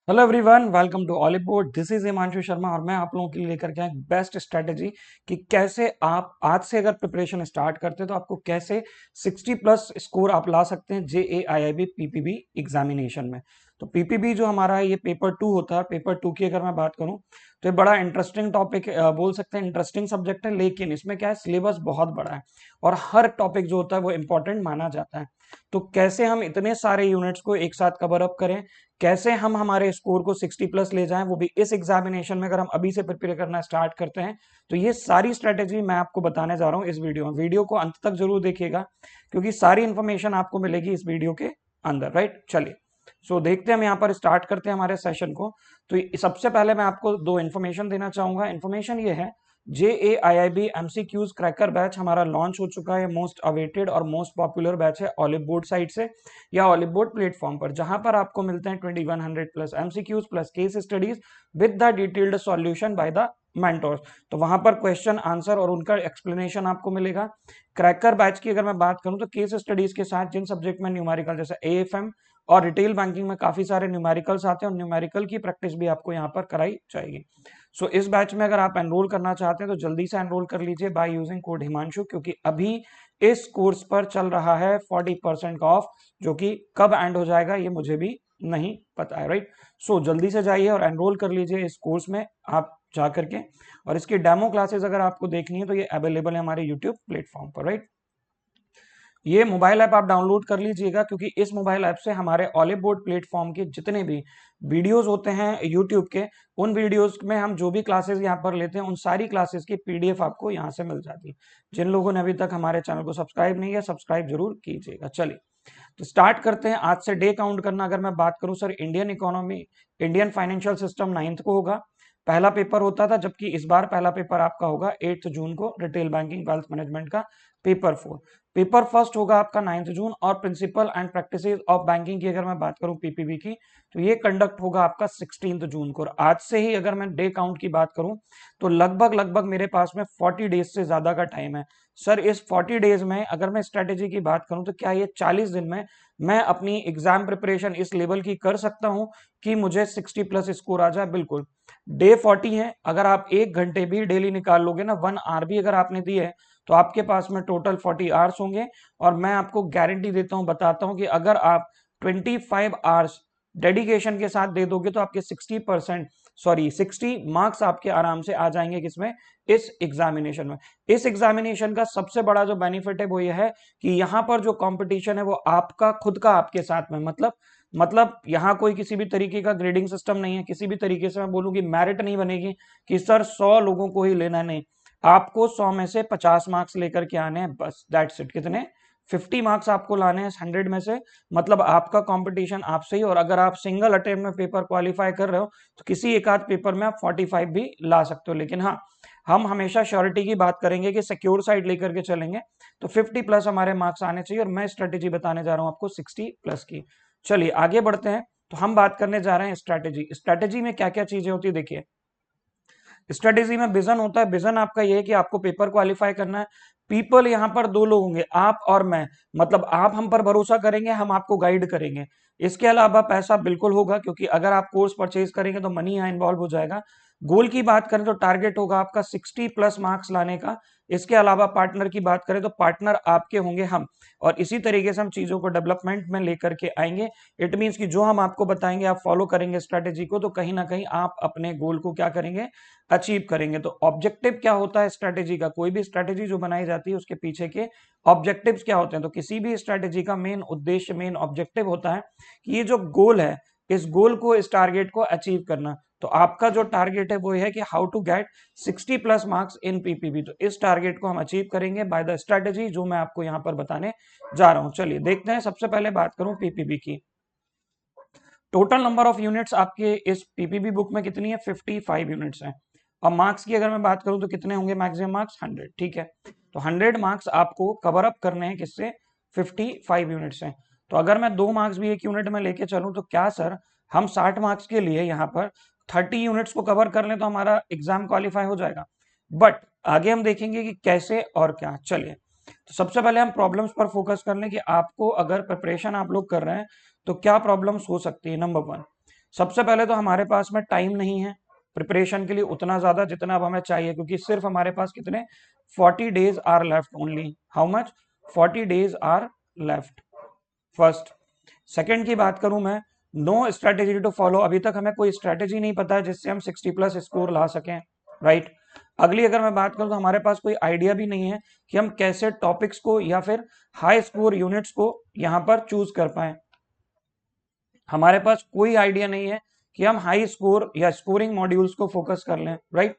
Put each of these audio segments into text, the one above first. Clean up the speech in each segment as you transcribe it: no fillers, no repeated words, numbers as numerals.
Hello everyone, welcome to Ollywood. This is Himanshu Sharma और मैं आप लोगों के लिए लेकर के आया एक बेस्ट स्ट्रेटेजी कि कैसे आप आज से अगर प्रिपरेशन स्टार्ट करते हैं तो आपको कैसे 60 प्लस स्कोर आप ला सकते हैं JAIIB PPB एग्जामिनेशन में। तो पीपीबी जो हमारा है ये पेपर 2 होता है। पेपर 2 की अगर मैं बात करूं तो ये बड़ा इंटरेस्टिंग टॉपिक बोल सकते हैं, इंटरेस्टिंग सब्जेक्ट है, लेकिन इसमें क्या है, सिलेबस बहुत बड़ा है और हर टॉपिक जो होता है वो इंपॉर्टेंट माना जाता है। तो कैसे हम इतने सारे यूनिट्स को एक साथ कवर अप करें, कैसे हम हमारे स्कोर को 60 प्लस ले जाएं, वो भी इस एग्जामिनेशन में अगर हम अभी से प्रिपेयर करना स्टार्ट करते हैं, तो ये सारी स्ट्रेटेजी मैं आपको बताने जा रहा हूं इस वीडियो में। वीडियो को अंत तक जरूर देखिएगा क्योंकि सारी इंफॉर्मेशन आपको मिलेगी इस वीडियो के अंदर, राइट। चलिए देखते हैं, हम यहाँ पर स्टार्ट करते हैं हमारे सेशन को। तो सबसे पहले मैं आपको दो इन्फॉर्मेशन देना चाहूंगा। इन्फॉर्मेशन ये है, JAIIB MCQs क्रैकर बैच हमारा लॉन्च हो चुका है। मोस्ट अवेटेड और मोस्ट पॉपुलर बैच है ऑलिव बोर्ड साइट से या ऑलिव बोर्ड प्लेटफॉर्म पर, जहां पर आपको मिलते हैं 2100 plus MCQs plus case studies with the detailed solution by the mentors. तो वहां पर क्वेश्चन आंसर और उनका एक्सप्लेनेशन आपको मिलेगा। क्रैकर बैच की अगर मैं बात करूं तो केस स्टडीज के साथ जिन सब्जेक्ट में न्यूमेरिकल जैसे AFM और रिटेल बैंकिंग में काफी सारे न्यूमेरिकल्स आते हैं और न्यूमेरिकल की प्रैक्टिस भी आपको यहाँ पर कराई जाएगी। इस बैच में अगर आप एनरोल करना चाहते हैं तो जल्दी से एनरोल कर लीजिए बाय यूजिंग कोड हिमांशु, क्योंकि अभी इस कोर्स पर चल रहा है 40% का ऑफ, जो कि कब एंड हो जाएगा ये मुझे भी नहीं पता है, राइट। जल्दी से जाइए और एनरोल कर लीजिए इस कोर्स में आप जा करके। और इसकी डेमो क्लासेस अगर आपको देखनी है तो ये अवेलेबल है हमारे यूट्यूब प्लेटफॉर्म पर, राइट। ये मोबाइल ऐप आप डाउनलोड कर लीजिएगा क्योंकि इस मोबाइल ऐप से हमारे ऑलिव बोर्ड प्लेटफॉर्म के जितने भी वीडियोस होते हैं यूट्यूब के, उन वीडियोस में हम जो भी क्लासेस यहाँ पर लेते हैं उन सारी क्लासेस की PDF आपको यहाँ से मिल जाती है। जिन लोगों ने अभी तक हमारे चैनल को सब्सक्राइब नहीं किया, सब्सक्राइब जरूर कीजिएगा। चलिए तो स्टार्ट करते हैं। आज से डे काउंट करना अगर मैं बात करूं sir, Indian economy, Indian financial system 9th को होगा। पहला पेपर होता था, जबकि इस बार पहला पेपर आपका होगा 8 जून को, रिटेल बैंकिंग वेल्थ मैनेजमेंट का पेपर 4। पेपर फर्स्ट होगा आपका 9 जून और principle and practices of banking की अगर मैं बात करूं PPB की, तो ये कंडक्ट होगा आपका 16 जून को। और आज से ही अगर मैं डे काउंट की बात करूं तो लगभग लगभग मेरे पास में 40 डेज से ज्यादा का टाइम है। सर इस 40 डेज में अगर मैं स्ट्रेटेजी की बात करूं तो क्या ये 40 दिन में मैं अपनी एग्जाम प्रिपरेशन इस लेवल की कर सकता हूं कि मुझे 60 प्लस स्कोर आ जाए? बिल्कुल। डे 40 है, अगर आप 1 घंटे भी डेली निकाल लोगे ना, 1 आवर भी अगर आपने दी है, तो आपके पास में टोटल 40 आवर्स होंगे। और मैं आपको गारंटी देता हूं, बताता हूं कि अगर आप 25 आवर्स डेडिकेशन के साथ दे दोगे तो आपके 60 मार्क्स आपके आराम से आ जाएंगे। किसमें? इस एग्जामिनेशन में। इस एग्जामिनेशन का सबसे बड़ा जो बेनिफिट है वो ये है कि यहाँ पर जो कंपटीशन है वो आपका खुद का आपके साथ में, मतलब यहाँ कोई किसी भी तरीके का ग्रेडिंग सिस्टम नहीं है। किसी भी तरीके से मैं बोलूँ कि मेरिट नहीं बनेगी कि सर 100 लोगों को ही लेना, नहीं। आपको 100 में से 50 मार्क्स लेकर के आने हैं, बस दैट्स इट। कितने? 50 मार्क्स आपको लाने हैं 100 में से। मतलब आपका कंपटीशन आपसे ही। और अगर आप सिंगल अटेम्प्ट में पेपर क्वालिफाई कर रहे हो तो किसी एक आध पेपर में आप 45 भी ला सकते हो। लेकिन हाँ, हम हमेशा श्योरिटी की बात करेंगे कि सिक्योर साइड लेकर के चलेंगे। तो 50 प्लस हमारे मार्क्स आने चाहिए और मैं स्ट्रेटेजी बताने जा रहा हूं आपको 60 प्लस की। चलिए आगे बढ़ते हैं। तो हम बात करने जा रहे हैं स्ट्रेटेजी। स्ट्रेटेजी में क्या क्या चीजें होती है, देखिए। स्ट्रेटेजी में विजन होता है। विजन आपका ये है कि आपको पेपर क्वालिफाई करना है। पीपल यहाँ पर दो लोग होंगे, आप और मैं। मतलब आप हम पर भरोसा करेंगे, हम आपको गाइड करेंगे। इसके अलावा पैसा बिल्कुल होगा, क्योंकि अगर आप कोर्स परचेज करेंगे तो मनी यहाँ इन्वॉल्व हो जाएगा। गोल की बात करें तो टारगेट होगा आपका 60 प्लस मार्क्स लाने का। इसके अलावा पार्टनर की बात करें तो पार्टनर आपके होंगे हम, और इसी तरीके से हम चीजों को डेवलपमेंट में लेकर के आएंगे। इट मीन्स कि जो हम आपको बताएंगे आप फॉलो करेंगे स्ट्रेटेजी को, तो कहीं ना कहीं आप अपने गोल को क्या करेंगे, अचीव करेंगे। तो ऑब्जेक्टिव क्या होता है स्ट्रेटेजी का? कोई भी स्ट्रेटेजी जो बनाई जाती है उसके पीछे के ऑब्जेक्टिव्स क्या होते हैं? तो किसी भी स्ट्रेटेजी का मेन उद्देश्य, मेन ऑब्जेक्टिव होता है कि ये जो गोल है, इस गोल को, इस टारगेट को अचीव करना। तो आपका जो टारगेट है वो है कि how to get 60 plus marks in PPB। तो इस टारगेट को हम अचीव करेंगे बाय द स्ट्रेटेजी जो मैं आपको यहां पर बताने जा रहा हूं। चलिए देखते हैं। सबसे पहले बात करूं PPB की। टोटल नंबर ऑफ यूनिट्स आपके इस PPB बुक में कितनी है? 55 यूनिट्स हैं। और मार्क्स की अगर मैं बात करूं तो कितने होंगे मैक्सिमम मार्क्स? 100। ठीक है, तो 100 मार्क्स आपको कवर अप करने हैं। किससे? 55 यूनिट्स हैं। तो अगर मैं 2 मार्क्स भी एक यूनिट में लेके चलूं तो क्या सर हम 60 मार्क्स के लिए यहाँ पर 30 यूनिट्स को कवर कर लें तो हमारा एग्जाम क्वालिफाई हो जाएगा? बट आगे हम देखेंगे कि कैसे और क्या। चलिए, तो सबसे पहले हम प्रॉब्लम्स पर फोकस कर लें कि आपको अगर प्रिपरेशन आप लोग कर रहे हैं तो क्या प्रॉब्लम्स हो सकती है। नंबर 1, सबसे पहले तो हमारे पास में टाइम नहीं है प्रिपरेशन के लिए उतना ज्यादा जितना अब हमें चाहिए, क्योंकि सिर्फ हमारे पास कितने 40 days are left only. How much? 40 days are left. First. Second की बात करूं मैं, नो स्ट्रेटेजी टू फॉलो, अभी तक हमें कोई स्ट्रेटेजी नहीं पता है जिससे हम 60 प्लस स्कोर ला सकें, राइट। अगली अगर मैं बात करूं तो हमारे पास कोई आइडिया भी नहीं है कि हम कैसे टॉपिक्स को या फिर हाई स्कोर यूनिट्स को यहां पर चूज कर पाए। हमारे पास कोई आइडिया नहीं है कि हम हाई स्कोर या स्कोरिंग मॉड्यूल्स को फोकस कर लें, राइट।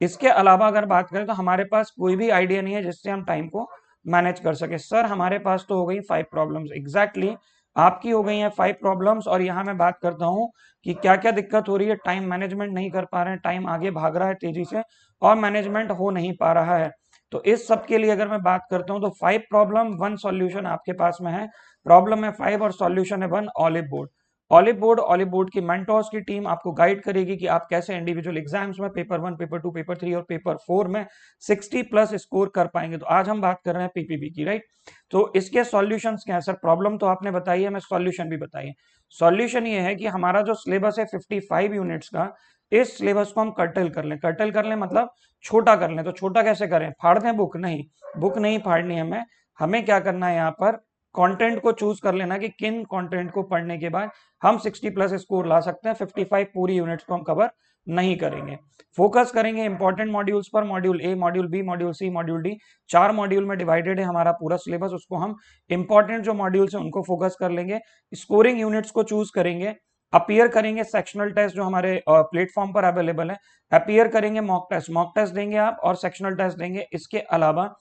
इसके अलावा अगर बात करें तो हमारे पास कोई भी आइडिया नहीं है जिससे हम टाइम को मैनेज कर सके। सर हमारे पास तो हो गई 5 प्रॉब्लम्स, एग्जैक्टली आपकी हो गई हैं 5 प्रॉब्लम्स। और यहाँ मैं बात करता हूँ कि क्या क्या दिक्कत हो रही है, टाइम मैनेजमेंट नहीं कर पा रहे हैं, टाइम आगे भाग रहा है तेजी से और मैनेजमेंट हो नहीं पा रहा है। तो इस सब के लिए अगर मैं बात करता हूँ तो 5 प्रॉब्लम 1 सॉल्यूशन आपके पास में है। प्रॉब्लम है 5 और सॉल्यूशन है 1। ऑलिव बोर्ड, ऑलिव बोर्ड की मेंटोर्स की टीम आपको गाइड करेगी कि आप कैसे इंडिविजुअल एग्जाम्स में पेपर 1, पेपर 2, पेपर 3 और पेपर 4 में 60 प्लस स्कोर कर पाएंगे। तो आज हम बात कर रहे हैं पीपीबी की, राइट। तो इसके सॉल्यूशंस क्या है सर? प्रॉब्लम तो आपने बताई है, हमें सॉल्यूशन भी बताइए। सॉल्यूशन ये है कि हमारा जो सिलेबस है 55 यूनिट्स का, इस सिलेबस को हम कर्टल कर लें। कर्टल कर लें मतलब छोटा कर लें। तो छोटा कैसे करें? फाड़ दें बुक? नहीं, बुक नहीं फाड़नी हमें। हमें क्या करना है, यहाँ पर कंटेंट को चूज कर लेना कि किन कंटेंट को पढ़ने के बाद हम 60 प्लस स्कोर ला सकते हैं। 55 पूरी यूनिट्स को हम कवर नहीं करेंगे, फोकस करेंगे इंपॉर्टेंट मॉड्यूल्स पर। Module A, module B, module C, module D, 4 module में डिवाइडेड है हमारा पूरा सिलेबस। उसको हम इंपॉर्टेंट जो मॉड्यूल्स हैं उनको फोकस कर लेंगे। स्कोरिंग यूनिट्स को चूज करेंगे, अपीयर करेंगे सेक्शनल टेस्ट जो हमारे प्लेटफॉर्म पर अवेलेबल है, अपीयर करेंगे, मॉक टेस्ट देंगे आप और सेक्शनल टेस्ट देंगे। इसके अलावा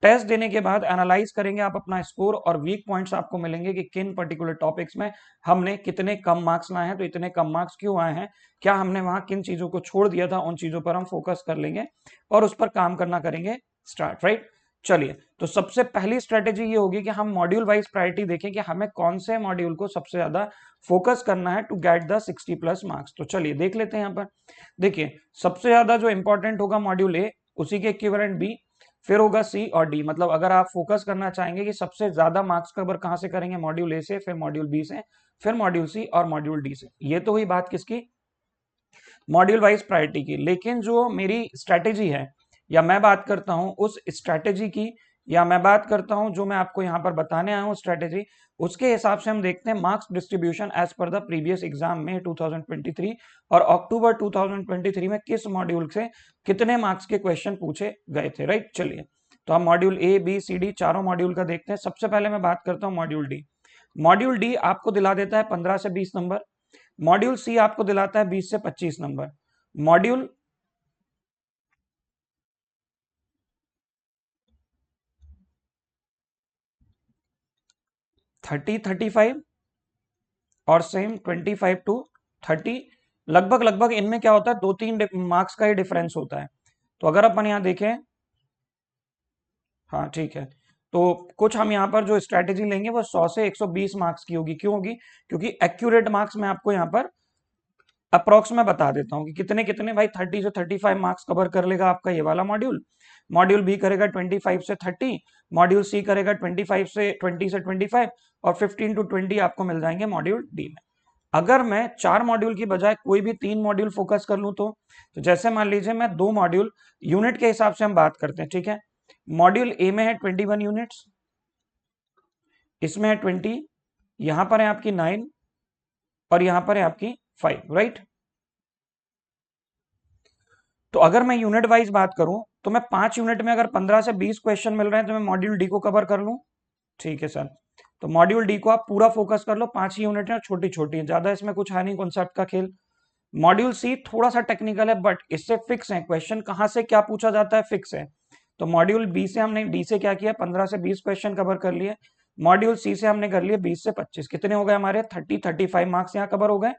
टेस्ट देने के बाद एनालाइज करेंगे आप अपना स्कोर और वीक पॉइंट्स आपको मिलेंगे कि किन पर्टिकुलर टॉपिक्स में हमने कितने कम मार्क्स लाए हैं, तो इतने कम मार्क्स क्यों आए हैं, क्या हमने वहां किन चीजों को छोड़ दिया था, उन चीजों पर हम फोकस कर लेंगे और उस पर काम करना करेंगे स्टार्ट, राइट। चलिए, तो सबसे पहली स्ट्रेटेजी ये होगी कि हम मॉड्यूल वाइज प्रायोरिटी देखें कि हमें कौन से मॉड्यूल को सबसे ज्यादा फोकस करना है to get the 60 plus marks. तो चलिए देख लेते हैं। यहाँ पर देखिए, सबसे ज्यादा जो इंपॉर्टेंट होगा मॉड्यूल ए, उसी के इक्विवेलेंट बी, फिर होगा सी और डी। मतलब अगर आप फोकस करना चाहेंगे कि सबसे ज्यादा मार्क्स कवर कहां से करेंगे, मॉड्यूल ए से, फिर मॉड्यूल बी से, फिर मॉड्यूल सी और मॉड्यूल डी से। ये तो हुई बात किसकी? मॉड्यूल वाइज प्रायोरिटी की। लेकिन जो मेरी स्ट्रैटेजी है या मैं बात करता हूं उस स्ट्रैटेजी की, या मैं बात करता हूं जो मैं आपको यहां पर बताने आया हूं स्ट्रैटेजी, उसके हिसाब से हम देखते हैं marks distribution as per the previous exam में 2023 और अक्टूबर 2023 में किस मॉड्यूल से कितने मार्क्स के क्वेश्चन पूछे गए थे, राइट। चलिए, तो हम module A B C D चारों मॉड्यूल का देखते हैं। सबसे पहले मैं बात करता हूं मॉड्यूल डी। मॉड्यूल डी आपको दिला देता है 15 से 20 नंबर। मॉड्यूल सी आपको दिलाता है 20 से 25 नंबर। मॉड्यूल 30-35 और सेम 25 to 30, लगभग इनमें क्या होता है, 2-3 मार्क्स का ही डिफरेंस होता है। तो अगर अपन यहाँ देखें, हाँ ठीक है, तो कुछ हम यहाँ पर जो स्ट्रैटेजी लेंगे वो 100 से 120 मार्क्स की होगी। क्यों होगी? क्योंकि एक्यूरेट मार्क्स मैं आपको यहाँ पर अप्रोक्स में बता देता हूँ कि कितने कितने। भाई 30 से 35 मार्क्स कवर कर लेगा आपका ये वाला मॉड्यूल। मॉड्यूल बी करेगा 25 से 30, मॉड्यूल सी करेगा 25 से 25 और 15 to 20 आपको मिल जाएंगे मॉड्यूल डी में। अगर मैं 4 मॉड्यूल की बजाय कोई भी 3 मॉड्यूल फोकस कर लूं तो जैसे मान लीजिए मैं 2 मॉड्यूल, यूनिट के हिसाब से हम बात करते हैं, ठीक है। मॉड्यूल ए में है 21 यूनिट्स, इसमें है 20, यहां पर है आपकी 9 और यहां पर है आपकी 5, राइट। तो अगर मैं यूनिट वाइज बात करूं तो मैं 5 यूनिट में अगर 15 से 20 क्वेश्चन मिल रहे हैं तो मैं मॉड्यूल डी को कवर कर लूं। ठीक है सर, तो मॉड्यूल डी को आप पूरा फोकस कर लो। 5 ही यूनिट है, छोटी छोटी है, ज्यादा इसमें कुछ है नहीं कॉन्सेप्ट का खेल। मॉड्यूल सी थोड़ा सा टेक्निकल है बट इससे फिक्स है क्वेश्चन, कहां से क्या पूछा जाता है फिक्स है। तो मॉड्यूल बी से हमने डी से क्या किया, 15 से 20 क्वेश्चन कवर कर लिए। मॉड्यूल सी से हमने कर लिए 20 से 25, कितने हो गए हमारे 30-35 मार्क्स यहाँ कवर हो गए।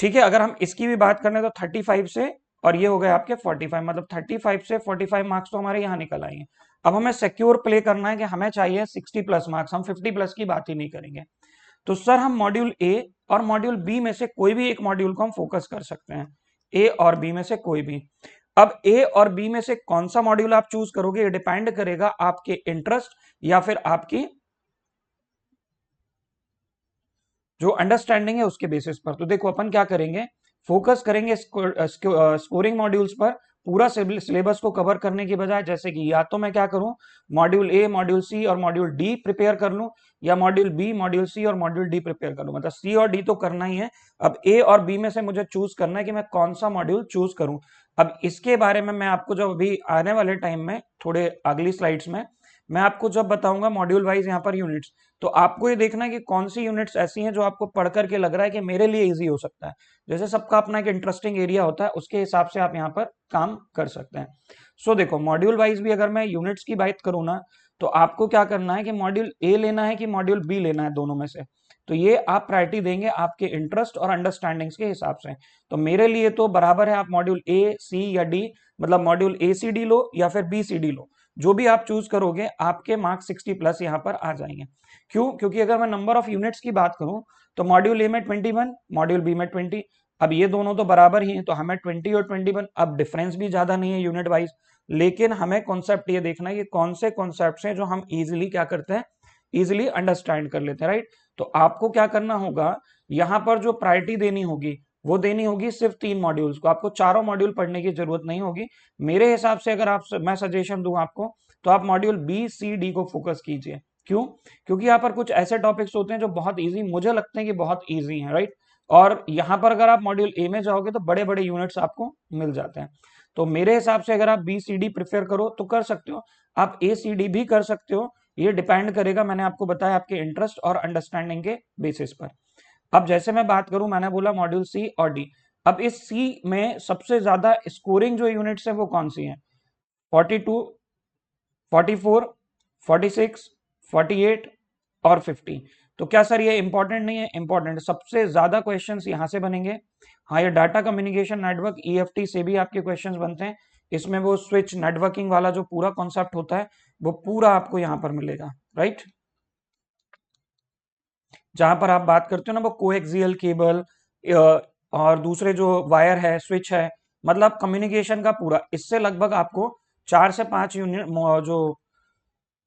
ठीक है, अगर हम इसकी भी बात करें तो 35 से और ये हो गए आपके 45, मतलब 35 से 45 मार्क्स तो हमारे यहाँ निकल आएंगे। अब हमें सिक्योर प्ले करना है कि हमें चाहिए 60 प्लस मार्क्स, हम 50 प्लस की बात ही नहीं करेंगे। तो सर हम मॉड्यूल ए और मॉड्यूल बी में से कोई भी एक मॉड्यूल को हम फोकस कर सकते हैं, ए और बी में से कोई भी। अब ए और बी में से कौन सा मॉड्यूल आप चूज करोगे ये डिपेंड करेगा आपके इंटरेस्ट या फिर आपकी जो अंडरस्टैंडिंग है उसके बेसिस पर। तो देखो अपन क्या करेंगे, फोकस करेंगे स्कोरिंग मॉड्यूल्स पर। पूरा सिलेबस को कवर करने की बजाय जैसे कि या तो मैं क्या करूं, मॉड्यूल ए, मॉड्यूल सी और मॉड्यूल डी प्रिपेयर कर लूं, या मॉड्यूल बी, मॉड्यूल सी और मॉड्यूल डी प्रिपेयर कर लूं। मतलब सी और डी तो करना ही है। अब ए और बी में से मुझे चूज करना है कि मैं कौन सा मॉड्यूल चूज करूं। अब इसके बारे में मैं आपको जब अभी आने वाले टाइम में थोड़े अगली स्लाइड्स में मैं आपको जब बताऊंगा मॉड्यूल वाइज यहाँ पर यूनिट्स, तो आपको ये देखना है कि कौन सी यूनिट्स ऐसी हैं जो आपको पढ़ करके लग रहा है कि मेरे लिए इजी हो सकता है। जैसे सबका अपना एक इंटरेस्टिंग एरिया होता है, उसके हिसाब से आप यहाँ पर काम कर सकते हैं। सो देखो मॉड्यूल वाइज भी अगर मैं यूनिट्स की बात करूँ ना, तो आपको क्या करना है कि मॉड्यूल ए लेना है कि मॉड्यूल बी लेना है, दोनों में से। तो ये आप प्रायोरिटी देंगे आपके इंटरेस्ट और अंडरस्टैंडिंग्स के हिसाब से। तो मेरे लिए तो बराबर है, आप मॉड्यूल ए, सी या डी, मतलब मॉड्यूल ए सी डी लो या फिर बी सी डी लो, जो भी आप चूज करोगे आपके मार्क्स 60 प्लस यहाँ पर आ जाएंगे। क्यों? क्योंकि अगर मैं नंबर ऑफ यूनिट्स की बात करूं तो मॉड्यूल ए में 21, मॉड्यूल बी में 20। अब ये दोनों तो बराबर ही हैं, तो हमें 20 और 21, अब डिफरेंस भी ज्यादा नहीं है यूनिट वाइज। लेकिन हमें कॉन्सेप्ट ये देखना है कि कौन से कॉन्सेप्ट हैं जो हम इजिली क्या करते हैं, इजिली अंडरस्टैंड कर लेते हैं, राइट। तो आपको क्या करना होगा, यहाँ पर जो प्रायोरिटी देनी होगी वो देनी होगी सिर्फ 3 मॉड्यूल्स को। आपको चारों मॉड्यूल पढ़ने की जरूरत नहीं होगी मेरे हिसाब से। अगर मैं सजेशन दूं आपको, तो आप मॉड्यूल बी, सी, डी को फोकस कीजिए। क्यों? क्योंकि यहाँ पर कुछ ऐसे टॉपिक्स होते हैं जो बहुत इजी, मुझे लगते हैं कि बहुत इजी हैं, राइट। और यहाँ पर अगर आप मॉड्यूल ए में जाओगे तो बड़े बड़े यूनिट्स आपको मिल जाते हैं। तो मेरे हिसाब से अगर आप बी सी डी प्रेफर करो तो कर सकते हो, आप ए सी डी भी कर सकते हो। ये डिपेंड करेगा, मैंने आपको बताया, आपके इंटरेस्ट और अंडरस्टैंडिंग के बेसिस पर। अब जैसे मैं बात करूं, मैंने बोला मॉड्यूल सी और डी। अब इस सी में सबसे ज्यादा स्कोरिंग जो यूनिट्स है वो कौन सी है? 42, 44, 46, 48 और 50। तो क्या सर ये इंपॉर्टेंट नहीं है? इंपॉर्टेंट। सबसे ज्यादा क्वेश्चंस यहां से बनेंगे। हाँ, ये डाटा कम्युनिकेशन नेटवर्क ईएफटी से भी आपके क्वेश्चंस बनते हैं। इसमें वो स्विच नेटवर्किंग वाला जो पूरा कॉन्सेप्ट होता है वो पूरा आपको यहाँ पर मिलेगा, राइट। जहां पर आप बात करते हो ना वो कोएक्सियल केबल और दूसरे जो वायर है, स्विच है, मतलब कम्युनिकेशन का पूरा, इससे लगभग आपको 4 से 5 यूनिट जो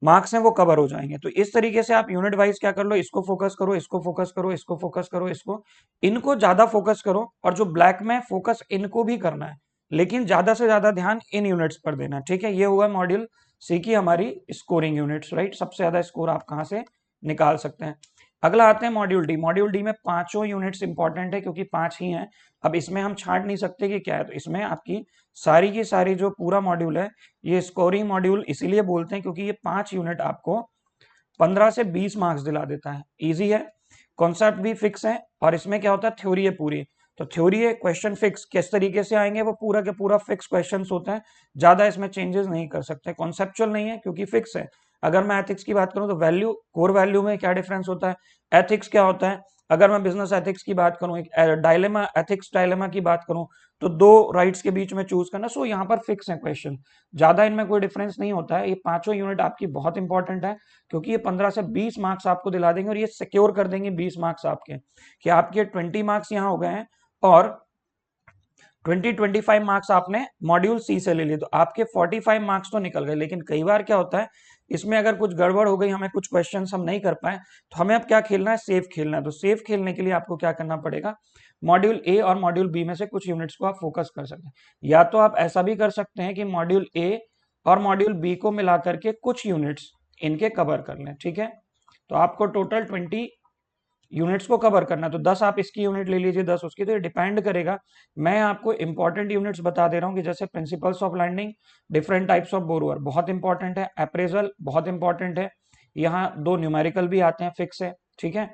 मार्क्स हैं वो कवर हो जाएंगे। तो इस तरीके से आप यूनिट वाइज क्या कर लो, इसको फोकस करो, इसको फोकस करो, इसको फोकस करो, इसको, इनको ज्यादा फोकस करो। और जो ब्लैक में फोकस इनको भी करना है, लेकिन ज्यादा से ज्यादा ध्यान इन यूनिट्स पर देना है, ठीक है। ये हुआ मॉड्यूल सी की हमारी स्कोरिंग यूनिट्स, राइट। सबसे ज्यादा स्कोर आप कहाँ से निकाल सकते हैं। अगला आते हैं मॉड्यूल डी। मॉड्यूल डी में पांचों यूनिट्स इंपॉर्टेंट है, क्योंकि 5 ही हैं। अब इसमें हम छांट नहीं सकते कि क्या है, तो इसमें आपकी सारी की सारी जो पूरा मॉड्यूल है, ये स्कोरिंग मॉड्यूल इसीलिए बोलते हैं क्योंकि ये 5 यूनिट आपको 15 से 20 मार्क्स दिला देता है। इजी है, कॉन्सेप्ट भी फिक्स है, और इसमें क्या होता है, थ्योरी है पूरी। तो थ्योरी है, क्वेश्चन फिक्स किस तरीके से आएंगे वो पूरा के पूरा फिक्स क्वेश्चन होते हैं। ज्यादा इसमें चेंजेस नहीं कर सकते। कॉन्सेप्चुअल नहीं है क्योंकि फिक्स है। अगर मैं एथिक्स की बात करूं तो वैल्यू, कोर वैल्यू में क्या डिफरेंस होता है, एथिक्स क्या होता है। अगर मैं बिजनेस एथिक्स की बात करूं, एक डायलेमा, एथिक्स डायलेमा की बात करूं, तो 2 राइट्स के बीच में चूज करना। सो यहाँ पर फिक्स है क्वेश्चन, ज्यादा इनमें कोई डिफरेंस नहीं होता है। ये पांचों यूनिट आपकी बहुत इंपॉर्टेंट है, क्योंकि ये 15 से 20 मार्क्स आपको दिला देंगे, और ये सिक्योर कर देंगे 20 मार्क्स आपके, कि आपके 20 मार्क्स यहाँ हो गए हैं, और 25 मार्क्स आपने मॉड्यूल सी से ले लिए, तो आपके 45 मार्क्स तो निकल गए। लेकिन कई बार क्या होता है, इसमें अगर कुछ गड़बड़ हो गई, हमें कुछ क्वेश्चंस हम नहीं कर पाए, तो हमें अब क्या खेलना है, सेफ खेलना है। तो सेफ खेलने के लिए आपको क्या करना पड़ेगा, मॉड्यूल ए और मॉड्यूल बी में से कुछ यूनिट्स को आप फोकस कर सकते हैं। या तो आप ऐसा भी कर सकते हैं कि मॉड्यूल ए और मॉड्यूल बी को मिला करके कुछ यूनिट्स इनके कवर कर लें, ठीक है। तो आपको टोटल 20 यूनिट्स को कवर करना है, तो 10 आप इसकी यूनिट ले लीजिए, 10 उसकी। तो ये डिपेंड करेगा। मैं आपको इंपॉर्टेंट यूनिट्स बता दे रहा हूँ कि जैसे principles of lending, different types of borrower बहुत इंपॉर्टेंट है, अप्रेजल बहुत इंपॉर्टेंट है, यहाँ 2 न्यूमेरिकल भी आते हैं, फिक्स है, ठीक है।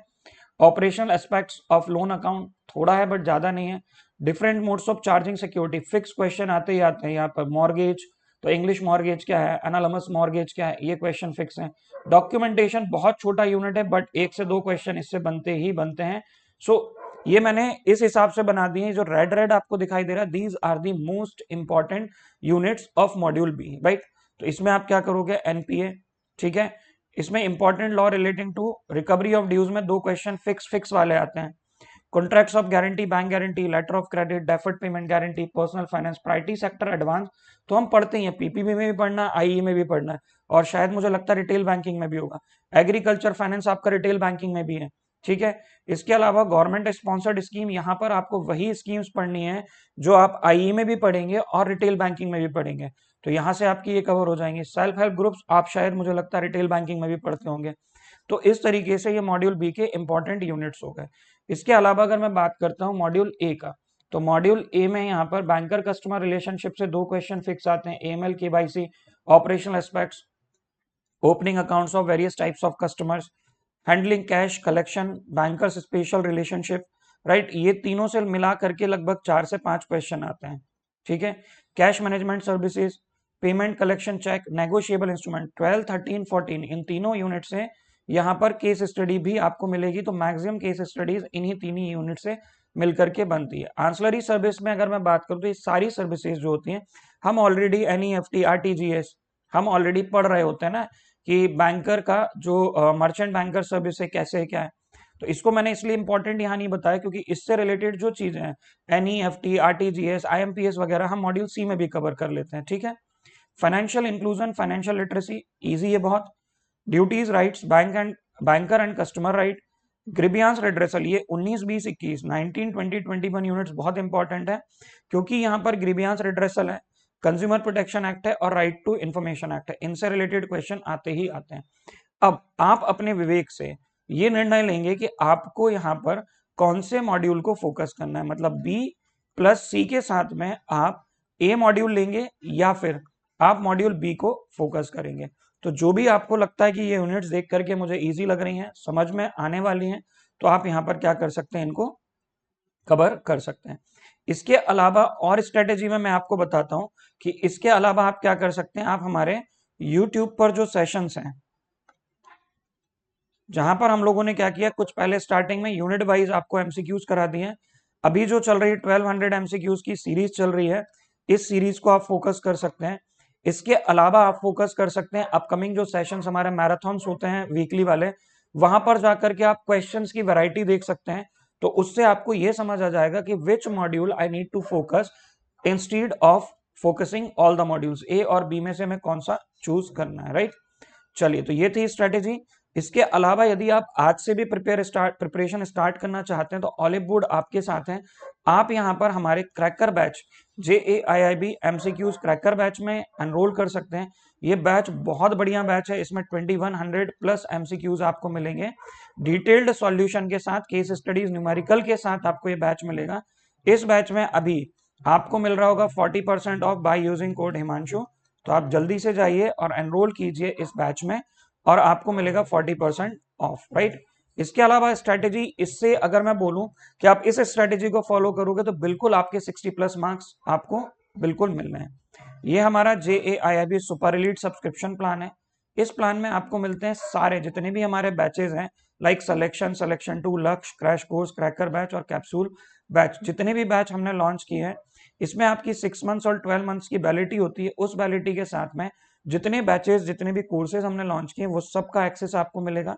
Operational aspects of loan account थोड़ा है बट ज्यादा नहीं है। Different modes of charging security, fix question आते ही आते हैं यहाँ पर। मॉर्गेज, तो इंग्लिश मॉर्गेज क्या है, एनालमस मॉर्गेज क्या है, ये क्वेश्चन फिक्स है। डॉक्यूमेंटेशन बहुत छोटा यूनिट है, बट 1 से 2 क्वेश्चन इससे बनते ही बनते हैं। सो ये मैंने इस हिसाब से बना दिए हैं, जो रेड रेड आपको दिखाई दे रहा है, these are the most important units of module B, right. तो इसमें आप क्या करोगे, एनपीए, ठीक है। इसमें important law relating to recovery of dues में 2 क्वेश्चन फिक्स वाले आते हैं। Contracts of guarantee, bank guarantee, letter of credit, deferred payment guarantee, personal finance, priority sector advance, तो हम पढ़ते ही हैं, पीपीबी में भी पढ़ना है, आईई में भी पढ़ना है, और शायद मुझे लगता है रिटेल बैंकिंग में भी होगा। एग्रीकल्चर फाइनेंस आपका रिटेल बैंकिंग में भी है, ठीक है। इसके अलावा गवर्नमेंट स्पॉन्सर्ड स्कीम, यहाँ पर आपको वही स्कीम्स पढ़नी है जो आप आईई में भी पढ़ेंगे और रिटेल बैंकिंग में भी पढ़ेंगे, तो यहाँ से आपकी ये कवर हो जाएंगे। सेल्फ हेल्प ग्रुप्स आप शायद मुझे लगता है रिटेल बैंकिंग में भी पढ़ते होंगे। तो इस तरीके से ये मॉड्यूल बी के इंपॉर्टेंट यूनिट्स हो गए। इसके अलावा अगर मैं बात करता हूँ मॉड्यूल ए का, तो मॉड्यूल ए में यहाँ पर बैंकर कस्टमर रिलेशनशिप से 2 क्वेश्चन फिक्स आते हैं, AML KYC, operational aspects, opening accounts of various types of customers, handling cash collection, bankers special relationship, right. ये तीनों से मिला करके लगभग 4 से 5 क्वेश्चन आते हैं, ठीक है। Cash management services, payment collection cheque, negotiable instrument, 12, 13, 14 इन तीनों यूनिट से यहाँ पर केस स्टडी भी आपको मिलेगी। तो मैक्सिमम केस स्टडीज इन्हीं तीन ही यूनिट से मिलकर के बनती है। आंसलरी सर्विस में अगर मैं बात करूँ तो ये सारी सर्विसेज जो होती हैं हम ऑलरेडी एनईएफटी, आरटीजीएस हम ऑलरेडी पढ़ रहे होते हैं ना, कि बैंकर का जो मर्चेंट बैंकर सर्विस है कैसे है क्या है। तो इसको मैंने इसलिए इंपॉर्टेंट यहाँ नहीं बताया क्योंकि इससे रिलेटेड जो चीजें हैं एनईएफटी, आरटीजीएस, आईएमपीएस वगैरह हम मॉड्यूल सी में भी कवर कर लेते हैं, ठीक है। Financial inclusion, financial literacy easy है बहुत। Duties rights, banker and customer right, grievance redressal, ये 19, 20, 21, 19, 20, 21 यूनिट्स बहुत इंपॉर्टेंट है क्योंकि यहाँ पर ग्रीवियंस रेड्रेसल है, कंज्यूमर प्रोटेक्शन एक्ट है और राइट टू इंफॉर्मेशन एक्ट है। इनसे रिलेटेड क्वेश्चन आते ही आते हैं। अब आप अपने विवेक से ये निर्णय लेंगे कि आपको यहाँ पर कौन से मॉड्यूल को फोकस करना है, मतलब बी प्लस सी के साथ में आप ए मॉड्यूल लेंगे या फिर आप मॉड्यूल बी को फोकस करेंगे। तो जो भी आपको लगता है कि ये यूनिट्स देख करके मुझे इजी लग रही हैं, समझ में आने वाली हैं, तो आप यहाँ पर क्या कर सकते हैं, इनको कवर कर सकते हैं। इसके अलावा और स्ट्रेटेजी में मैं आपको बताता हूं कि इसके अलावा आप क्या कर सकते हैं। आप हमारे YouTube पर जो सेशंस हैं, जहां पर हम लोगों ने क्या किया, कुछ पहले स्टार्टिंग में यूनिट वाइज आपको एमसीक्यूज करा दिए। अभी जो चल रही है 1200 एमसीक्यूज की सीरीज चल रही है, इस सीरीज को आप फोकस कर सकते हैं। इसके अलावा आप फोकस कर सकते हैं अपकमिंग जो सेशंस हमारे मैराथन्स होते हैं वीकली वाले, वहां पर जाकर के आप क्वेश्चंस की वैरायटी देख सकते हैं। तो उससे आपको यह समझ आ जाएगा कि which module I need to focus instead of focusing all the modules, A और बी में से हमें कौन सा चूज करना है, राइट। चलिए, तो ये थी स्ट्रेटेजी। इसके अलावा यदि आप आज से भी प्रिपरेशन स्टार्ट करना चाहते हैं तो ऑलिव बोर्ड आपके साथ हैं। आप यहां पर हमारे cracker batch JAIIB MCQs cracker batch में एनरोल कर सकते हैं। ये बैच बहुत बढ़िया बैच है, इसमें 2100 प्लस MCQs आपको मिलेंगे डिटेल्ड सॉल्यूशन के साथ, केस स्टडीज न्यूमेरिकल के साथ आपको ये बैच मिलेगा। इस बैच में अभी आपको मिल रहा होगा 40% of by using code Himanshu. तो आप जल्दी से जाइए और एनरोल कीजिए इस बैच में और आपको मिलेगा 40% ऑफ, राइट। इसके अलावा स्ट्रेटेजी, इससे अगर मैं बोलूं कि आप इस स्ट्रेटेजी को फॉलो करोगे तो बिल्कुल आपके 60 प्लस मार्क्स आपको बिल्कुल मिलने हैं। ये हमारा JAIIB super elite subscription plan है। इस प्लान में आपको मिलते हैं सारे जितने भी हमारे बैचेज हैं, लाइक सिलेक्शन, सिलेक्शन 2, लक्ष्य, क्रैश कोर्स, क्रैकर बैच और कैप्सूल बैच, जितने भी बैच हमने लॉन्च किए हैं, इसमें आपकी 6 मंथ्स और 12 मंथ्स की वैलिडिटी होती है। उस वैलिडिटी के साथ में जितने बैचेस, जितने भी कोर्सेज हमने लॉन्च किए, वो सबका एक्सेस आपको मिलेगा।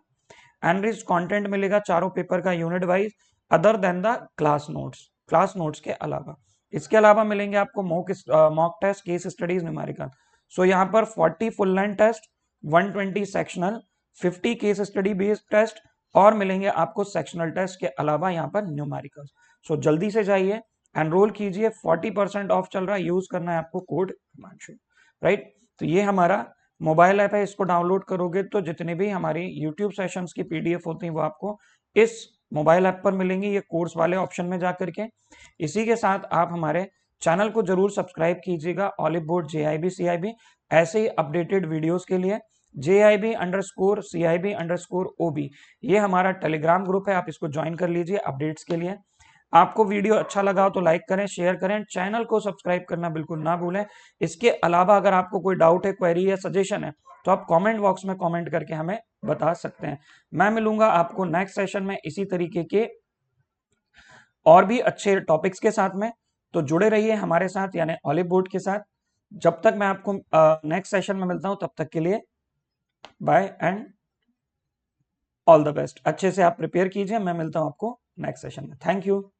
एनरिच्ड कंटेंट मिलेगा चारों पेपर का unit wise, other than the class notes के अलावा। इसके अलावा मिलेंगे आपको mock test, case studies, numerical. So यहाँ पर 40 full line test, 120 sectional, 50 case study based test और मिलेंगे आपको सेक्शनल टेस्ट के अलावा यहाँ पर न्यूमेरिकल। सो जल्दी से जाइए, एनरोल कीजिए, 40% ऑफ चल रहा है, यूज करना है आपको कोड हिमांशु, राइट। तो ये हमारा मोबाइल ऐप है, इसको डाउनलोड करोगे तो जितने भी हमारी YouTube सेशंस की PDF होती हैं वो आपको इस मोबाइल ऐप पर मिलेंगी, ये कोर्स वाले ऑप्शन में जाकर के। इसी के साथ आप हमारे चैनल को जरूर सब्सक्राइब कीजिएगा, ऑलिव बोर्ड JIB CIB, ऐसे ही अपडेटेड वीडियोस के लिए। JIB_CIB_OB ये हमारा टेलीग्राम ग्रुप है, आप इसको ज्वाइन कर लीजिए अपडेट्स के लिए। आपको वीडियो अच्छा लगा हो तो लाइक करें, शेयर करें, चैनल को सब्सक्राइब करना बिल्कुल ना भूलें। इसके अलावा अगर आपको कोई डाउट है, क्वेरी या सजेशन है तो आप कमेंट बॉक्स में कमेंट करके हमें बता सकते हैं। मैं मिलूंगा आपको नेक्स्ट सेशन में इसी तरीके के और भी अच्छे टॉपिक्स के साथ में। तो जुड़े रहिए हमारे साथ, यानी ऑलिव बोर्ड के साथ। जब तक मैं आपको नेक्स्ट सेशन में मिलता हूं तब तक के लिए bye and all the best. अच्छे से आप प्रिपेयर कीजिए, मैं मिलता हूं आपको नेक्स्ट सेशन में। Thank you.